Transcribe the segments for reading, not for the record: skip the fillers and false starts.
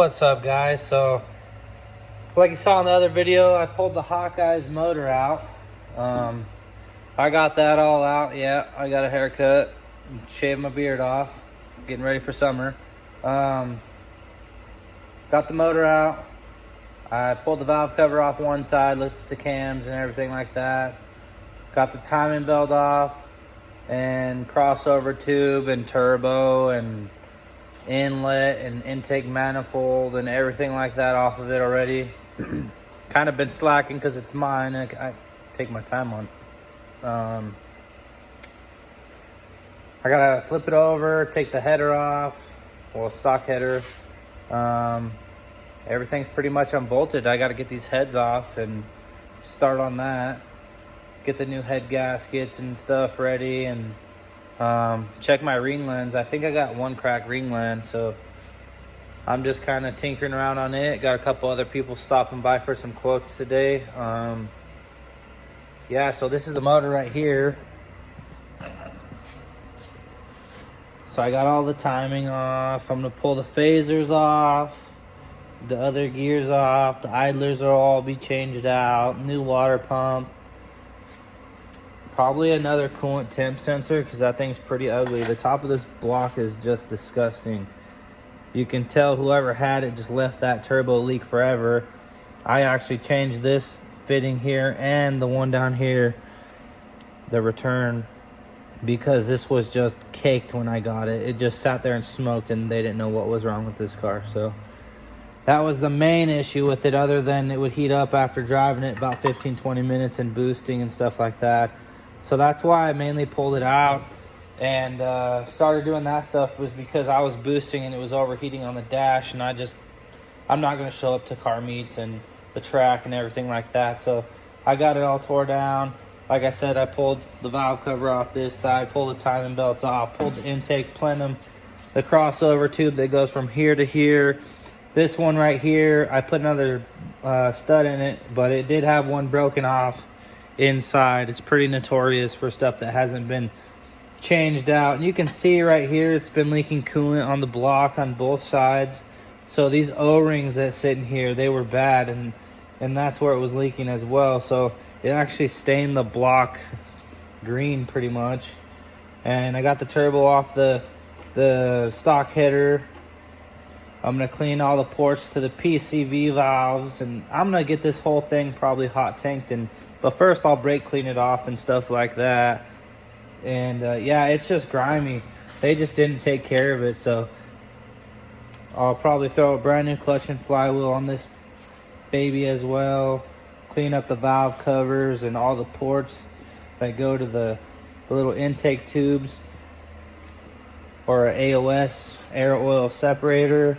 What's up, guys? So like you saw in the other video, I pulled the Hawkeye's motor out. I got that all out. Yeah, I got a haircut, shaved my beard off, getting ready for summer. Got the motor out. I pulled the valve cover off one side, looked at the cams and everything like that. Got the timing belt off and crossover tube and turbo and inlet and intake manifold and everything like that off of it already. Kind of been slacking because it's mine and I take my time on. I gotta flip it over, take the header off, well, stock header. Everything's pretty much unbolted. I gotta get these heads off and start on that. Get the new head gaskets and stuff ready and check my ring lens. I think I got one cracked ring lens, so I'm just kind of tinkering around on it. Got a couple other people stopping by for some quotes today. Yeah, so this is the motor right here. So I got all the timing off. I'm gonna pull the phasers off, the other gears off, the idlers will all be changed out, new water pump. Probably another coolant temp sensor because that thing's pretty ugly. The top of this block is just disgusting. You can tell whoever had it just left that turbo leak forever. I actually changed this fitting here and the one down here, the return, because this was just caked when I got it. It just sat there and smoked and they didn't know what was wrong with this car. So that was the main issue with it, other than it would heat up after driving it about 15-20 minutes and boosting and stuff like that. So that's why I mainly pulled it out and started doing that stuff, was because I was boosting and it was overheating on the dash, and I'm not going to show up to car meets and the track and everything like that. So I got it all tore down. Like I said, I pulled the valve cover off this side, pulled the timing belt off, pulled the intake plenum, the crossover tube that goes from here to here. This one right here, I put another stud in it, but it did have one broken off inside. It's pretty notorious for stuff that hasn't been changed out. And you can see right here, it's been leaking coolant on the block on both sides. So these O-rings that sit in here, they were bad, and that's where it was leaking as well. So it actually stained the block green pretty much. And I got the turbo off the stock header. I'm gonna clean all the ports to the PCV valves, and I'm gonna get this whole thing probably hot tanked, but first I'll brake clean it off and stuff like that. And yeah, it's just grimy. They just didn't take care of it, so I'll probably throw a brand new clutch and flywheel on this baby as well. Clean up the valve covers and all the ports that go to the little intake tubes, or an AOS, air oil separator.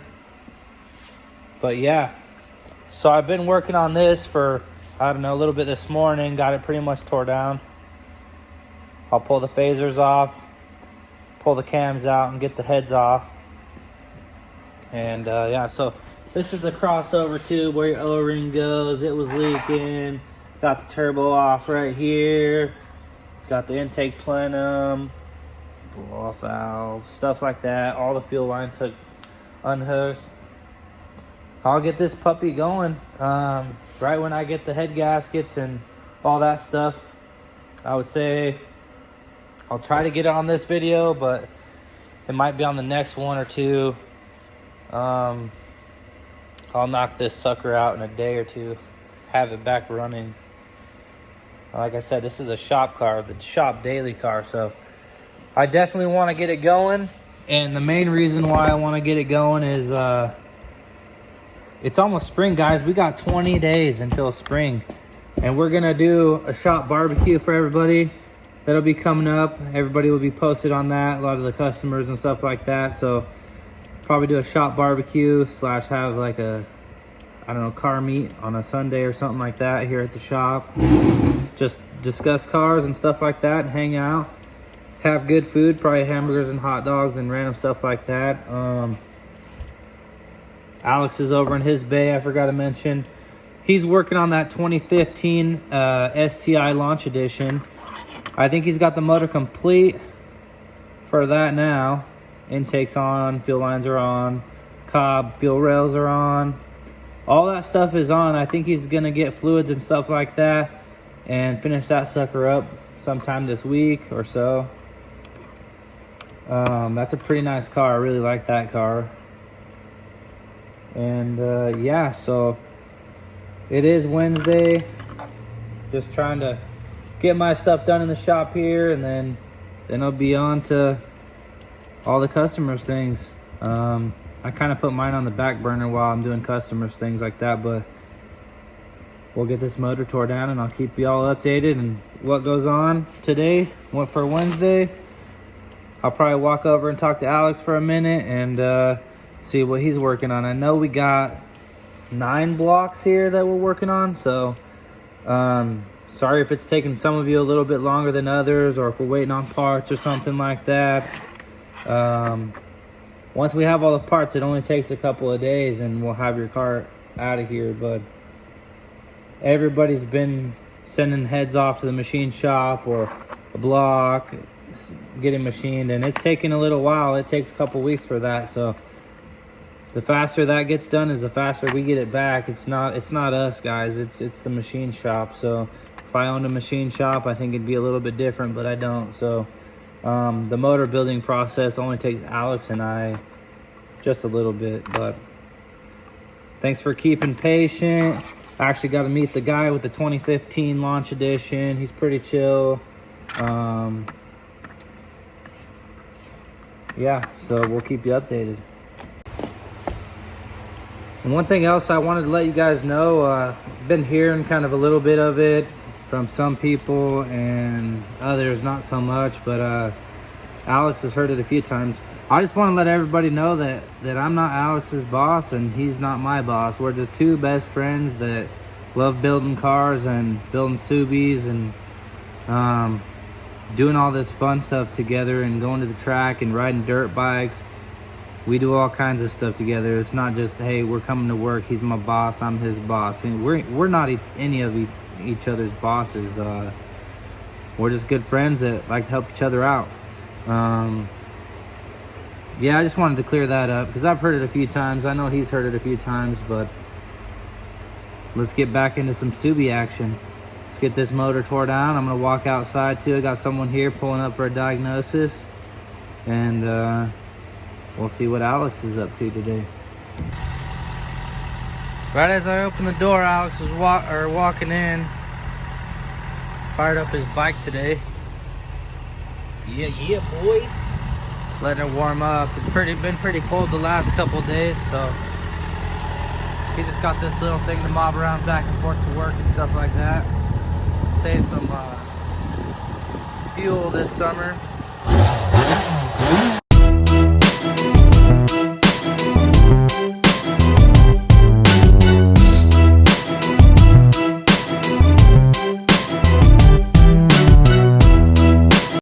But yeah, so I've been working on this for, I don't know, a little bit this morning. Got it pretty much tore down. I'll pull the phasers off, pull the cams out, and get the heads off. And yeah, so this is the crossover tube where your O-ring goes. It was leaking. Got the turbo off right here. Got the intake plenum, blow off valve, stuff like that. All the fuel lines unhooked. I'll get this puppy going right when I get the head gaskets and all that stuff. I would say I'll try to get it on this video, but it might be on the next one or two. I'll knock this sucker out in a day or two, have it back running. Like I said, this is a shop car, the shop daily car, so I definitely want to get it going. And the main reason why I want to get it going is it's almost spring, guys. We got 20 days until spring, and we're gonna do a shop barbecue for everybody. That'll be coming up. Everybody will be posted on that, a lot of the customers and stuff like that. So probably do a shop barbecue / have like a, I don't know, car meet on a Sunday or something like that here at the shop. Just discuss cars and stuff like that and hang out. Have good food, probably hamburgers and hot dogs and random stuff like that. Alex is over in his bay, I forgot to mention. He's working on that 2015 STI launch edition. I think he's got the motor complete for that now. Intake's on, fuel lines are on, cob fuel rails are on. All that stuff is on. I think he's gonna get fluids and stuff like that and finish that sucker up sometime this week or so. That's a pretty nice car. I really like that car. And yeah, so it is Wednesday. Just trying to get my stuff done in the shop here, and then I'll be on to all the customers things. I kind of put mine on the back burner while I'm doing customers things like that, but we'll get this motor tore down and I'll keep you all updated and what goes on today. What for Wednesday? I'll probably walk over and talk to Alex for a minute and see what he's working on. I know we got 9 blocks here that we're working on, so sorry if it's taking some of you a little bit longer than others, or if we're waiting on parts or something like that. Once we have all the parts, it only takes a couple of days and we'll have your car out of here. But everybody's been sending heads off to the machine shop or a block, getting machined, and it's taking a little while. It takes a couple weeks for that. So the faster that gets done is the faster we get it back. It's not us, guys. It's the machine shop. So if I owned a machine shop, I think it'd be a little bit different, but I don't. So the motor building process only takes Alex and I just a little bit, but thanks for keeping patient. I actually got to meet the guy with the 2015 launch edition. He's pretty chill. Yeah, so we'll keep you updated. And one thing else I wanted to let you guys know, been hearing kind of a little bit of it from some people and others not so much, but Alex has heard it a few times. I just want to let everybody know that I'm not Alex's boss and he's not my boss. We're just two best friends that love building cars and building Subis and doing all this fun stuff together and going to the track and riding dirt bikes. We do all kinds of stuff together. It's not just, hey, we're coming to work, he's my boss, I'm his boss. And we're not any of each other's bosses. We're just good friends that like to help each other out. Yeah, I just wanted to clear that up because I've heard it a few times. I know he's heard it a few times, but let's get back into some Subi action. Let's get this motor tore down. I'm gonna walk outside too. I got someone here pulling up for a diagnosis, and we'll see what Alex is up to today. Right as I open the door, Alex is walking in. Fired up his bike today. Yeah, boy. Letting it warm up. It's been pretty cold the last couple of days, so he just got this little thing to mob around back and forth to work and stuff like that. Save some fuel this summer.